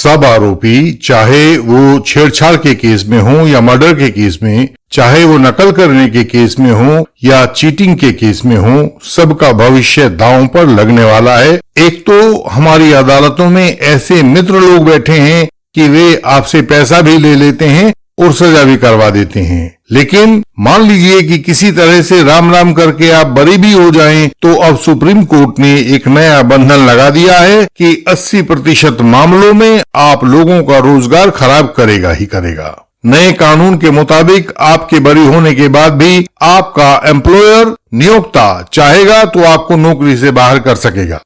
सब आरोपी, चाहे वो छेड़छाड़ के केस में हो या मर्डर के केस में, चाहे वो नकल करने के केस में हो या चीटिंग के केस में हो, सबका भविष्य दांव पर लगने वाला है। एक तो हमारी अदालतों में ऐसे मित्र लोग बैठे हैं कि वे आपसे पैसा भी ले लेते हैं और सजा भी करवा देते हैं। लेकिन मान लीजिए कि किसी तरह से राम राम करके आप बरी भी हो जाएं, तो अब सुप्रीम कोर्ट ने एक नया बंधन लगा दिया है कि 80% मामलों में आप लोगों का रोजगार खराब करेगा ही करेगा। नए कानून के मुताबिक आपके बरी होने के बाद भी आपका एम्प्लॉयर, नियोक्ता चाहेगा तो आपको नौकरी से बाहर कर सकेगा।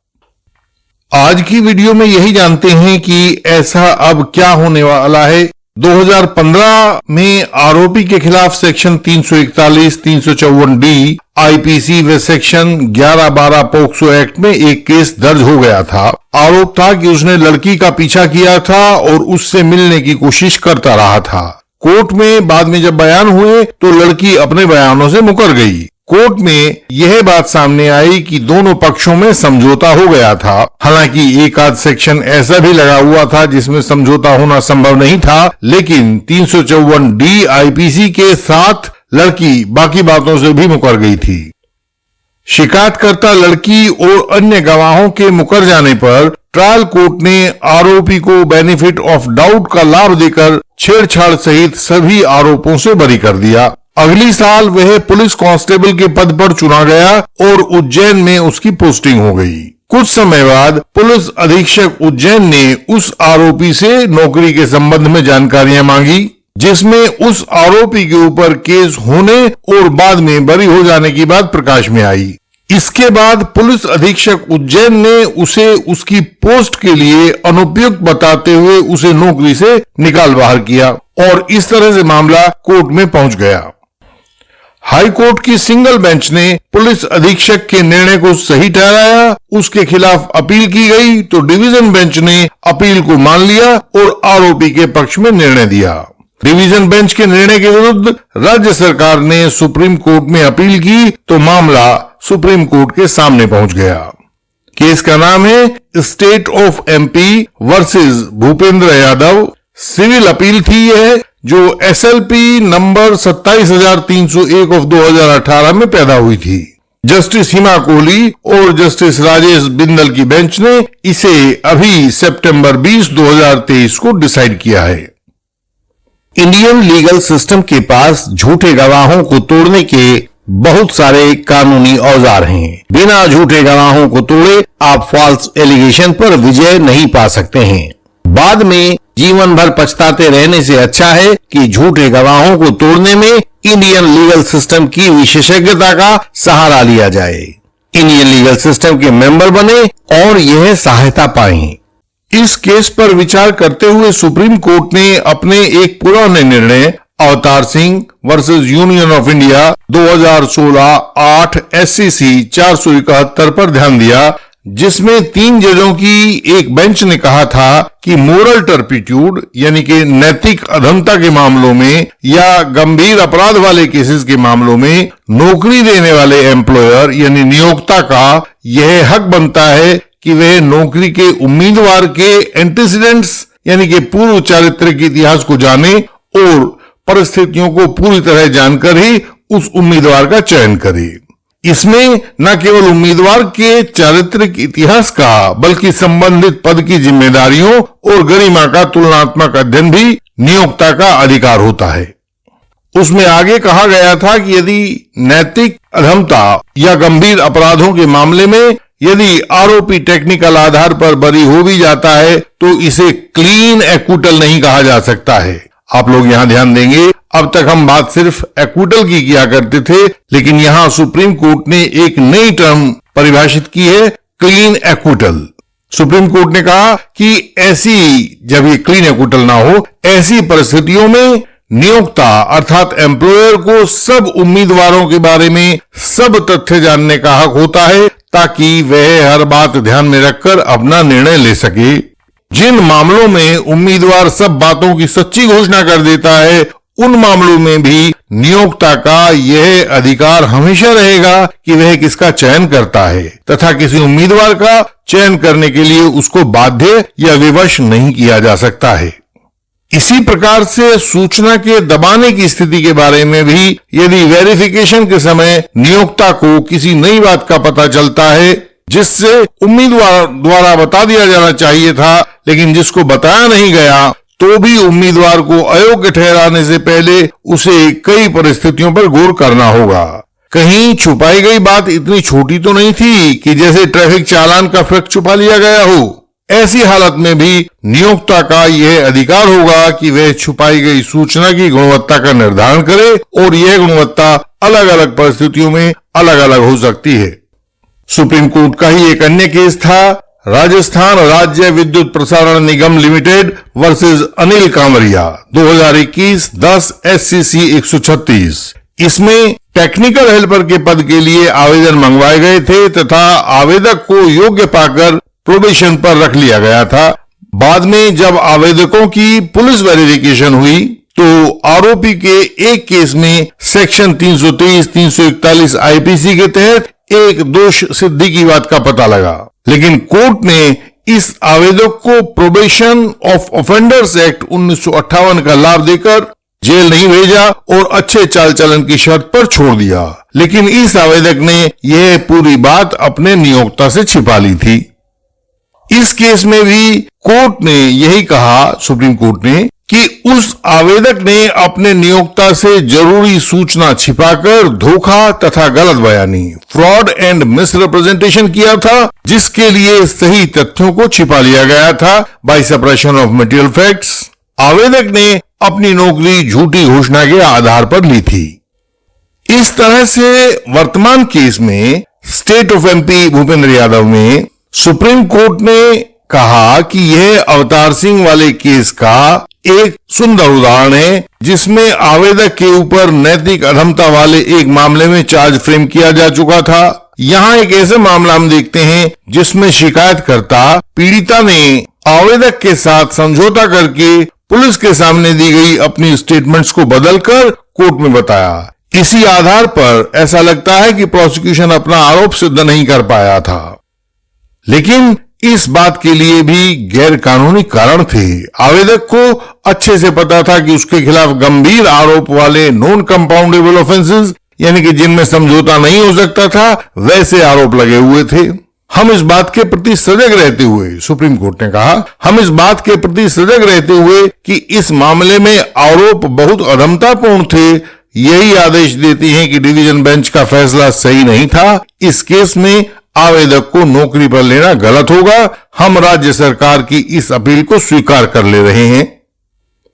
आज की वीडियो में यही जानते हैं कि ऐसा अब क्या होने वाला है। 2015 में आरोपी के खिलाफ सेक्शन 341, 354D आईपीसी व सेक्शन 11-12 पोक्सो एक्ट में एक केस दर्ज हो गया था। आरोप था कि उसने लड़की का पीछा किया था और उससे मिलने की कोशिश करता रहा था। कोर्ट में बाद में जब बयान हुए तो लड़की अपने बयानों से मुकर गई। कोर्ट में यह बात सामने आई कि दोनों पक्षों में समझौता हो गया था। हालांकि एक आध सेक्शन ऐसा भी लगा हुआ था जिसमें समझौता होना संभव नहीं था, लेकिन 354D आईपीसी के साथ लड़की बाकी बातों से भी मुकर गई थी। शिकायतकर्ता लड़की और अन्य गवाहों के मुकर जाने पर ट्रायल कोर्ट ने आरोपी को बेनिफिट ऑफ डाउट का लाभ देकर छेड़छाड़ सहित सभी आरोपों से बरी कर दिया। अगली साल वह पुलिस कांस्टेबल के पद पर चुना गया और उज्जैन में उसकी पोस्टिंग हो गई। कुछ समय बाद पुलिस अधीक्षक उज्जैन ने उस आरोपी से नौकरी के संबंध में जानकारियां मांगी, जिसमें उस आरोपी के ऊपर केस होने और बाद में बरी हो जाने की बात प्रकाश में आई। इसके बाद पुलिस अधीक्षक उज्जैन ने उसे उसकी पोस्ट के लिए अनुपयुक्त बताते हुए उसे नौकरी से निकाल बाहर किया और इस तरह से मामला कोर्ट में पहुंच गया। हाई कोर्ट की सिंगल बेंच ने पुलिस अधीक्षक के निर्णय को सही ठहराया। उसके खिलाफ अपील की गई तो डिवीजन बेंच ने अपील को मान लिया और आरोपी के पक्ष में निर्णय दिया। डिवीजन बेंच के निर्णय के विरुद्ध राज्य सरकार ने सुप्रीम कोर्ट में अपील की तो मामला सुप्रीम कोर्ट के सामने पहुंच गया। केस का नाम है state of MP versus Bhupendra Yadav. Civil appeal थी यह, जो एसएलपी नंबर 27,301 ऑफ 2018 में पैदा हुई थी। जस्टिस हिमा कोहली और जस्टिस राजेश बिंदल की बेंच ने इसे अभी सितंबर 20, 2023 को डिसाइड किया है। इंडियन लीगल सिस्टम के पास झूठे गवाहों को तोड़ने के बहुत सारे कानूनी औजार हैं। बिना झूठे गवाहों को तोड़े आप फॉल्स एलिगेशन पर विजय नहीं पा सकते हैं। बाद में जीवन भर पछताते रहने से अच्छा है कि झूठे गवाहों को तोड़ने में इंडियन लीगल सिस्टम की विशेषज्ञता का सहारा लिया जाए। इंडियन लीगल सिस्टम के मेंबर बने और यह सहायता पाएं। इस केस पर विचार करते हुए सुप्रीम कोर्ट ने अपने एक पुराने निर्णय Avtar Singh versus union of India 2016 8 SCC 471 पर ध्यान दिया, जिसमें 3 जजों की एक बेंच ने कहा था कि मोरल टर्पिट्यूड यानी कि नैतिक अधमता के मामलों में या गंभीर अपराध वाले केसेस के मामलों में नौकरी देने वाले एम्प्लॉयर यानी नियोक्ता का यह हक बनता है कि वह नौकरी के उम्मीदवार के एंटीसीडेंट्स यानी कि पूर्व चारित्रिक इतिहास को जाने और परिस्थितियों को पूरी तरह जानकर ही उस उम्मीदवार का चयन करे। इसमें न केवल उम्मीदवार के चारित्रिक इतिहास का बल्कि संबंधित पद की जिम्मेदारियों और गरिमा का तुलनात्मक अध्ययन भी नियोक्ता का अधिकार होता है। उसमें आगे कहा गया था कि यदि नैतिक अधमता या गंभीर अपराधों के मामले में यदि आरोपी टेक्निकल आधार पर बरी हो भी जाता है तो इसे क्लीन एक्विटल नहीं कहा जा सकता है। आप लोग यहां ध्यान देंगे, अब तक हम बात सिर्फ एक्विटल की किया करते थे, लेकिन यहां सुप्रीम कोर्ट ने एक नई टर्म परिभाषित की है, क्लीन एक्विटल। सुप्रीम कोर्ट ने कहा कि ऐसी जब ये क्लीन एक्विटल ना हो, ऐसी परिस्थितियों में नियोक्ता अर्थात एम्प्लॉयर को सब उम्मीदवारों के बारे में सब तथ्य जानने का हक होता है, ताकि वह हर बात ध्यान में रखकर अपना निर्णय ले सके। जिन मामलों में उम्मीदवार सब बातों की सच्ची घोषणा कर देता है उन मामलों में भी नियोक्ता का यह अधिकार हमेशा रहेगा कि वह किसका चयन करता है तथा किसी उम्मीदवार का चयन करने के लिए उसको बाध्य या विवश नहीं किया जा सकता है। इसी प्रकार से सूचना के दबाने की स्थिति के बारे में भी यदि वेरिफिकेशन के समय नियोक्ता को किसी नई बात का पता चलता है जिससे उम्मीदवार द्वारा बता दिया जाना चाहिए था लेकिन जिसको बताया नहीं गया, तो भी उम्मीदवार को अयोग्य ठहराने से पहले उसे कई परिस्थितियों पर गौर करना होगा। कहीं छुपाई गई बात इतनी छोटी तो नहीं थी कि जैसे ट्रैफिक चालान का फर्क छुपा लिया गया हो। ऐसी हालत में भी नियोक्ता का यह अधिकार होगा कि वह छुपाई गई सूचना की गुणवत्ता का निर्धारण करे और यह गुणवत्ता अलग अलग परिस्थितियों में अलग अलग हो सकती है। सुप्रीम कोर्ट का ही एक अन्य केस था, राजस्थान राज्य विद्युत प्रसारण निगम limited versus Anil Kamariya 2021 10 SCC 136। इसमें टेक्निकल हेल्पर के पद के लिए आवेदन मंगवाए गए थे तथा आवेदक को योग्य पाकर प्रोबेशन पर रख लिया गया था। बाद में जब आवेदकों की पुलिस वेरिफिकेशन हुई तो आरोपी के एक केस में सेक्शन 323, 341 IPC के तहत एक दोष सिद्धि की बात का पता लगा, लेकिन कोर्ट ने इस आवेदक को प्रोबेशन ऑफ ऑफेंडर्स एक्ट 1958 का लाभ देकर जेल नहीं भेजा और अच्छे चाल चलन की शर्त पर छोड़ दिया। लेकिन इस आवेदक ने यह पूरी बात अपने नियोक्ता से छिपा ली थी। इस केस में भी कोर्ट ने यही कहा, सुप्रीम कोर्ट ने, कि उस आवेदक ने अपने नियोक्ता से जरूरी सूचना छिपाकर धोखा तथा गलत बयानी, फ्रॉड एंड मिसरिप्रेजेंटेशन किया था, जिसके लिए सही तथ्यों को छिपा लिया गया था by suppression of material facts. आवेदक ने अपनी नौकरी झूठी घोषणा के आधार पर ली थी। इस तरह से वर्तमान केस में state of MP Bhupendra Yadav में सुप्रीम कोर्ट ने कहा कि यह अवतार सिंह वाले केस का एक सुंदर उदाहरण है जिसमें आवेदक के ऊपर नैतिक अधमता वाले एक मामले में चार्ज फ्रेम किया जा चुका था। यहाँ एक ऐसा मामला हम देखते हैं जिसमें शिकायतकर्ता पीड़िता ने आवेदक के साथ समझौता करके पुलिस के सामने दी गई अपनी स्टेटमेंट्स को बदलकर कोर्ट में बताया। इसी आधार पर ऐसा लगता है कि प्रोसिक्यूशन अपना आरोप सिद्ध नहीं कर पाया था, लेकिन इस बात के लिए भी गैर कानूनी कारण थे। आवेदक को अच्छे से पता था कि उसके खिलाफ गंभीर आरोप वाले नॉन कंपाउंडेबल ऑफेंसेस, यानी कि जिनमें समझौता नहीं हो सकता था, वैसे आरोप लगे हुए थे। हम इस बात के प्रति सजग रहते हुए, सुप्रीम कोर्ट ने कहा, हम इस बात के प्रति सजग रहते हुए कि इस मामले में आरोप बहुत अधमतापूर्ण थे, यही आदेश देती हैं कि डिवीजन बेंच का फैसला सही नहीं था। इस केस में आवेदक को नौकरी पर लेना गलत होगा। हम राज्य सरकार की इस अपील को स्वीकार कर ले रहे हैं।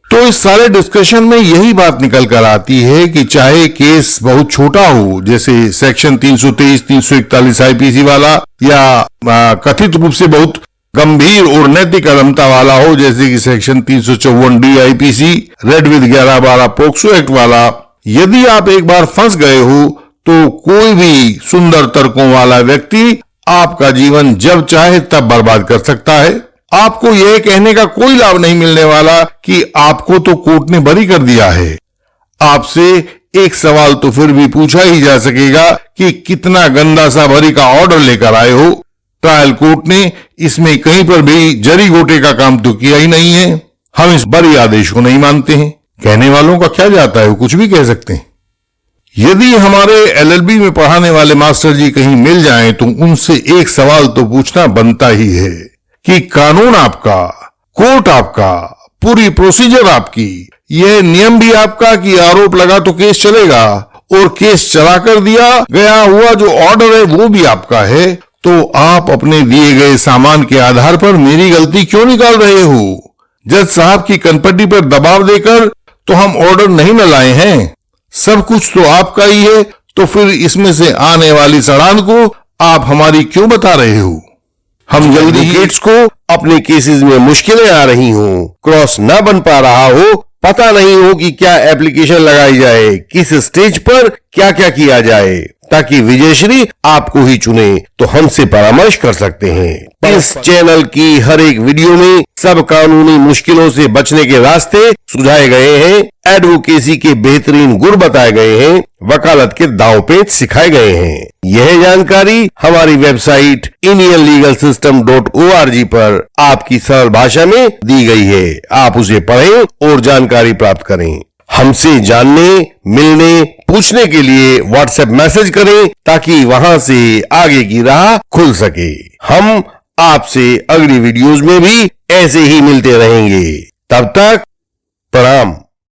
तो इस सारे डिस्कशन में यही बात निकल कर आती है कि चाहे केस बहुत छोटा हो, जैसे सेक्शन 323, 341 IPC वाला, या कथित रूप से बहुत गंभीर और नैतिक अधमता वाला हो, जैसे कि section 354D IPC, read with 11-12 POCSO act वाला, यदि आप एक बार फंस गए हो तो कोई भी सुंदर तर्कों वाला व्यक्ति आपका जीवन जब चाहे तब बर्बाद कर सकता है। आपको यह कहने का कोई लाभ नहीं मिलने वाला कि आपको तो कोर्ट ने बरी कर दिया है। आपसे एक सवाल तो फिर भी पूछा ही जा सकेगा कि कितना गंदा सा बरी का ऑर्डर लेकर आए हो। ट्रायल कोर्ट ने इसमें कहीं पर भी जरी गोटे का काम तो किया ही नहीं है। हम इस बरी आदेश को नहीं मानते हैं। कहने वालों का क्या जाता है, वो कुछ भी कह सकते हैं। यदि हमारे LLB में पढ़ाने वाले मास्टर जी कहीं मिल जाएं तो उनसे एक सवाल तो पूछना बनता ही है कि कानून आपका, कोर्ट आपका, पूरी प्रोसीजर आपकी, यह नियम भी आपका कि आरोप लगा तो केस चलेगा, और केस चला कर दिया गया हुआ जो ऑर्डर है वो भी आपका है, तो आप अपने दिए गए सामान के आधार पर मेरी गलती क्यों निकाल रहे हो? जज साहब की कनपट्टी पर दबाव देकर तो हम ऑर्डर नहीं न लाए हैं। सब कुछ तो आपका ही है, तो फिर इसमें से आने वाली सड़ान को आप हमारी क्यों बता रहे हो? हम जल्दी एडवोकेट्स को अपने केसेस में मुश्किलें आ रही हो, क्रॉस ना बन पा रहा हो, पता नहीं हो कि क्या एप्लीकेशन लगाई जाए, किस स्टेज पर क्या क्या किया जाए, ताकि विजयश्री आपको ही चुने, तो हमसे परामर्श कर सकते हैं। इस चैनल की हर एक वीडियो में सब कानूनी मुश्किलों से बचने के रास्ते सुझाए गए हैं। एडवोकेसी के बेहतरीन गुर बताए गए हैं, वकालत के दांव पेच सिखाए गए हैं। यह जानकारी हमारी वेबसाइट indianlegalsystem.org पर आपकी सरल भाषा में दी गई है। आप उसे पढ़ें और जानकारी प्राप्त करें। हमसे जानने, मिलने, पूछने के लिए व्हाट्सएप मैसेज करें ताकि वहां से आगे की राह खुल सके। हम आपसे अगली वीडियोस में भी ऐसे ही मिलते रहेंगे। तब तक प्रणाम।